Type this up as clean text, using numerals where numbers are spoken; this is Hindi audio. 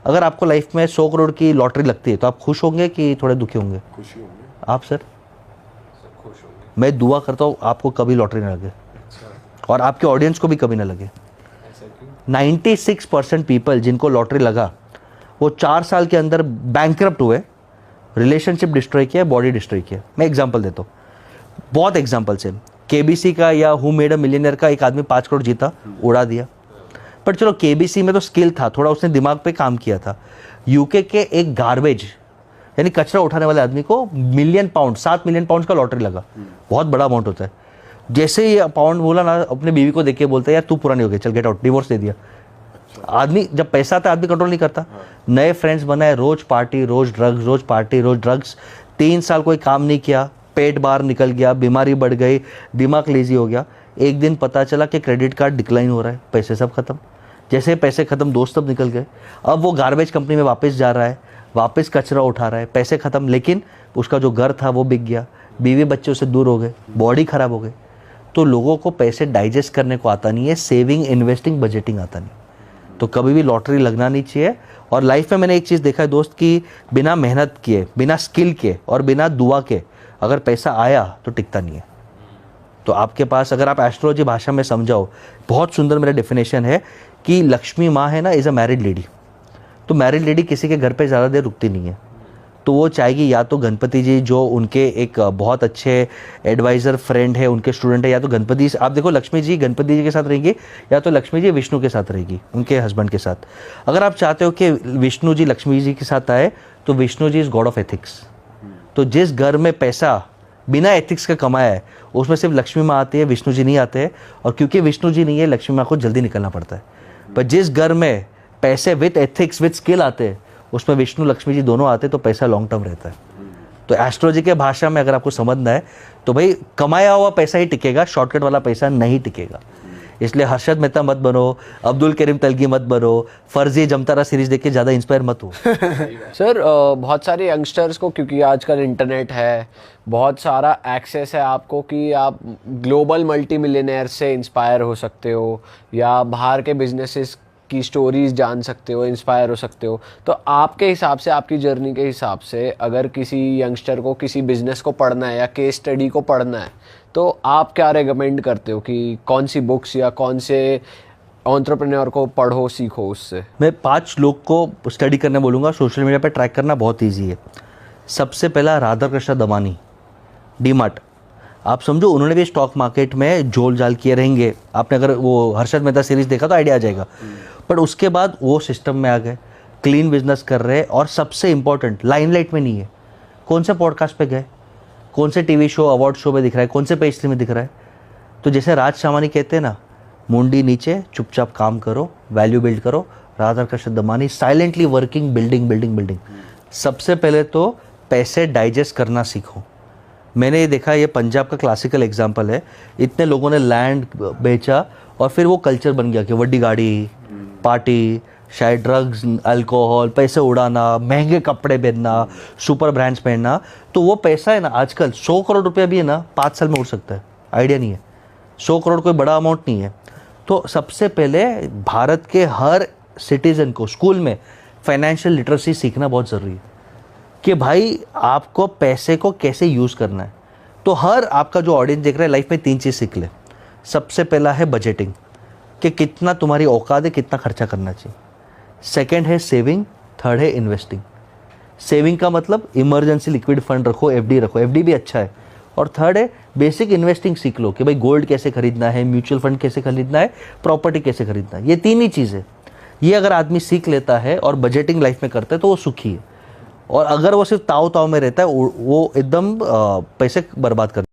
अगर आपको लाइफ में 100 करोड़ की लॉटरी लगती है तो आप खुश होंगे कि थोड़े दुखी होंगे? खुशी होंगे। आप सर? खुश होंगे। मैं दुआ करता हूँ आपको कभी लॉटरी ना लगे। अच्छा, और आपके ऑडियंस को भी कभी ना लगे। ऐसा क्यों? 96% पीपल जिनको लॉटरी लगा वो 4 साल के अंदर बैंकरप्ट हुए, रिलेशनशिप डिस्ट्रॉय किया, बॉडी डिस्ट्रॉय किया। मैं एग्जांपल देता हूँ, बहुत एग्जांपल्स है। केबीसी का या हु मेड अ मिलियनियर का एक आदमी 5 करोड़ जीता, उड़ा दिया। पर चलो केबीसी में तो स्किल था, थोड़ा उसने दिमाग पे काम किया था। यूके के एक गार्बेज यानी कचरा उठाने वाले आदमी को मिलियन पाउंड, 7 मिलियन पाउंड का लॉटरी लगा। बहुत बड़ा अमाउंट होता है। जैसे ही पाउंड बोला ना, अपने बीवी को देख के बोलता है यार तू पुरानी हो गई, चल गेट आउट, डिवोर्स दे दिया। आदमी जब पैसा आता है आदमी कंट्रोल नहीं करता। नए फ्रेंड्स बनाए, रोज पार्टी, रोज ड्रग्स, रोज पार्टी, रोज ड्रग्स। 3 साल कोई काम नहीं किया, पेट बाहर निकल गया, बीमारी बढ़ गई, दिमाग लेजी हो गया। एक दिन पता चला कि क्रेडिट कार्ड डिक्लाइन हो रहा है, पैसे सब खत्म। जैसे पैसे खत्म, दोस्त सब निकल गए। अब वो गार्बेज कंपनी में वापस जा रहा है, वापस कचरा उठा रहा है, पैसे खत्म, लेकिन उसका जो घर था वो बिक गया, बीवी बच्चों से दूर हो गए, बॉडी खराब हो गई। तो लोगों को पैसे डाइजेस्ट करने को आता नहीं है, सेविंग, इन्वेस्टिंग, बजटिंग आता नहीं। तो कभी भी लॉटरी लगना नहीं चाहिए। और लाइफ में मैंने एक चीज़ देखा है दोस्त कि बिना मेहनत किए, बिना स्किल के और बिना दुआ के अगर पैसा आया तो टिकता नहीं है। तो आपके पास अगर आप एस्ट्रोलॉजी भाषा में समझाओ, बहुत सुंदर मेरा डेफिनेशन है कि लक्ष्मी माँ है ना, इज़ अ मैरिड लेडी। तो मैरिड लेडी किसी के घर पे ज़्यादा देर रुकती नहीं है। तो वो चाहेगी या तो गणपति जी जो उनके एक बहुत अच्छे एडवाइज़र फ्रेंड है, उनके स्टूडेंट है, या तो गणपति, आप देखो लक्ष्मी जी गणपति जी के साथ रहेंगी या तो लक्ष्मी जी विष्णु के साथ रहेगी, उनके हस्बैंड के साथ। अगर आप चाहते हो कि विष्णु जी लक्ष्मी जी के साथ आए तो Vishnu ji is God of ethics. तो जिस घर में पैसा बिना एथिक्स का कमाया है उसमें सिर्फ लक्ष्मी माँ आती है, विष्णु जी नहीं आते हैं। और क्योंकि विष्णु जी नहीं है, लक्ष्मी माँ को जल्दी निकलना पड़ता है। पर जिस घर में पैसे विथ एथिक्स विथ स्किल आते हैं उसमें विष्णु लक्ष्मी जी दोनों आते तो पैसा लॉन्ग टर्म रहता है। तो एस्ट्रोलॉजी के भाषा में अगर आपको समझना है तो भाई कमाया हुआ पैसा ही टिकेगा, शॉर्टकट वाला पैसा नहीं टिकेगा। इसलिए हर्षद मेहता मत बनो, अब्दुल करीम तलगी मत बनो, फर्जी जमतारा सीरीज देख के ज़्यादा इंस्पायर मत हो। सर बहुत सारे यंगस्टर्स को, क्योंकि आजकल इंटरनेट है, बहुत सारा एक्सेस है आपको कि आप ग्लोबल मल्टी मिलियनेयर से इंस्पायर हो सकते हो या बाहर के बिजनेसेस की स्टोरीज जान सकते हो, इंस्पायर हो सकते हो। तो आपके हिसाब से, आपकी जर्नी के हिसाब से, अगर किसी यंगस्टर को किसी बिजनेस को पढ़ना है या केस स्टडी को पढ़ना है तो आप क्या रेकमेंड करते हो कि कौन सी बुक्स या कौन से एंटरप्रेन्योर को पढ़ो, सीखो उससे? मैं 5 लोग को स्टडी करने बोलूँगा। सोशल मीडिया पे ट्रैक करना बहुत ईजी है। सबसे पहला राधा कृष्ण दमानी, डीमार्ट। आप समझो उन्होंने भी स्टॉक मार्केट में झोल झाल किए रहेंगे। आपने अगर वो हर्षद मेहता सीरीज देखा तो आइडिया आ जाएगा। पर उसके बाद वो सिस्टम में आ गए, क्लीन बिजनेस कर रहे हैं। और सबसे इंपॉर्टेंट, लाइमलाइट में नहीं है। कौन से पॉडकास्ट पे गए, कौन से टीवी शो, अवार्ड शो में दिख रहा है, कौन से पेज में दिख रहा है? तो जैसे राज शामानी कहते हैं ना, मुंडी नीचे, चुपचाप काम करो, वैल्यू बिल्ड करो। Radha Krishna Damani, silently working, building building building. सबसे पहले तो पैसे डाइजेस्ट करना सीखो। मैंने ये देखा, ये पंजाब का क्लासिकल एग्जाम्पल है। इतने लोगों ने लैंड बेचा और फिर वो कल्चर बन गया कि वड्डी गाड़ी, पार्टी, शायद ड्रग्स, अल्कोहल, पैसे उड़ाना, महंगे कपड़े पहनना, सुपर ब्रांड्स पहनना। तो वो पैसा है ना, आजकल 100 करोड़ रुपया भी है ना 5 साल में उड़ सकता है। आइडिया नहीं है, 100 करोड़ कोई बड़ा अमाउंट नहीं है। तो सबसे पहले भारत के हर सिटीज़न को स्कूल में फाइनेंशियल लिटरेसी सीखना बहुत ज़रूरी है कि भाई आपको पैसे को कैसे यूज़ करना है। तो हर आपका जो ऑडियंस देख रहा है, लाइफ में 3 चीज़ सीख ले। सबसे पहला है बजटिंग, कि कितना तुम्हारी औकात है, कितना खर्चा करना चाहिए। सेकंड है सेविंग, थर्ड है इन्वेस्टिंग। सेविंग का मतलब इमरजेंसी लिक्विड फंड रखो, एफडी रखो, एफडी भी अच्छा है। और थर्ड है बेसिक इन्वेस्टिंग सीख लो कि भाई गोल्ड कैसे खरीदना है, म्यूचुअल फंड कैसे खरीदना है, प्रॉपर्टी कैसे खरीदना है। ये 3 ही चीज़ें, ये अगर आदमी सीख लेता है और बजटिंग लाइफ में करता है तो वो सुखी है। और अगर वो सिर्फ ताव ताव में रहता है, वो एकदम पैसे बर्बाद कर